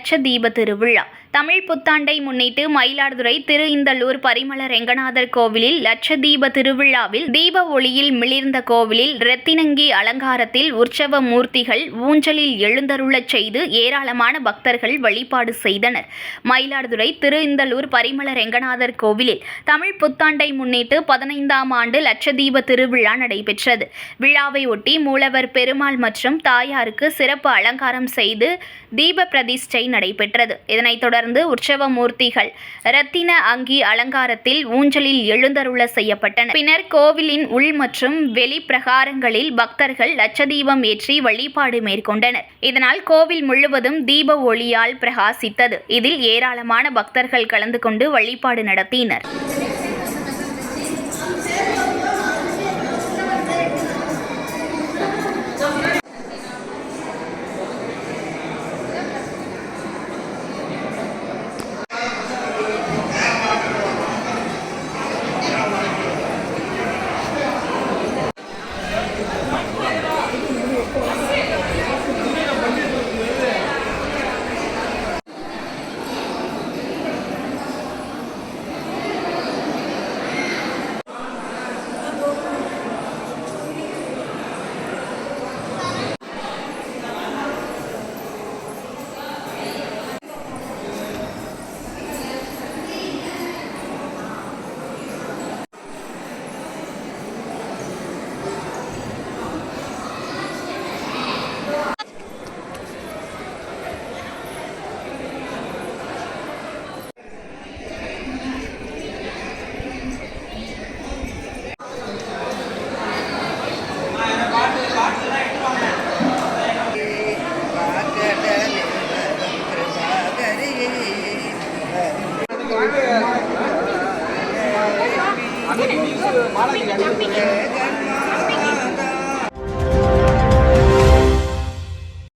லட்சதீப திருவிழா. தமிழ் புத்தாண்டை முன்னிட்டு மயிலாடுதுறை திரு இந்தளூர் பரிமள ரெங்கநாதர் கோவிலில் லட்சதீப திருவிழாவில் தீப ஒளியில் மிளிர்ந்த கோவிலில் இரத்தினங்கி அலங்காரத்தில் உற்சவ மூர்த்திகள் ஊஞ்சலில் எழுந்தருளச் செய்து ஏராளமான பக்தர்கள் வழிபாடு செய்தனர். மயிலாடுதுறை திரு இந்தளூர் பரிமள ரெங்கநாதர் கோவிலில் தமிழ் புத்தாண்டை முன்னிட்டு 15ஆம் ஆண்டு லட்சதீப திருவிழா நடைபெற்றது. விழாவை ஒட்டி மூலவர் பெருமாள் மற்றும் தாயாருக்கு சிறப்பு அலங்காரம் செய்து தீப பிரதிஷ்டை நடைபெற்றது. இதனைத் தொடர்ந்து உற்சவ மூர்த்திகள் இரத்தின அங்கி அலங்காரத்தில் ஊஞ்சலில் எழுந்தருள செய்யப்பட்டனர். பின்னர் கோவிலின் உள் மற்றும் வெளி பிரகாரங்களில் பக்தர்கள் லட்சதீபம் ஏற்றி வழிபாடு மேற்கொண்டனர். இதனால் கோவில் முழுவதும் தீப ஒளியால் பிரகாசித்தது. இதில் ஏராளமான பக்தர்கள் கலந்து கொண்டு வழிபாடு நடத்தினர். மாலை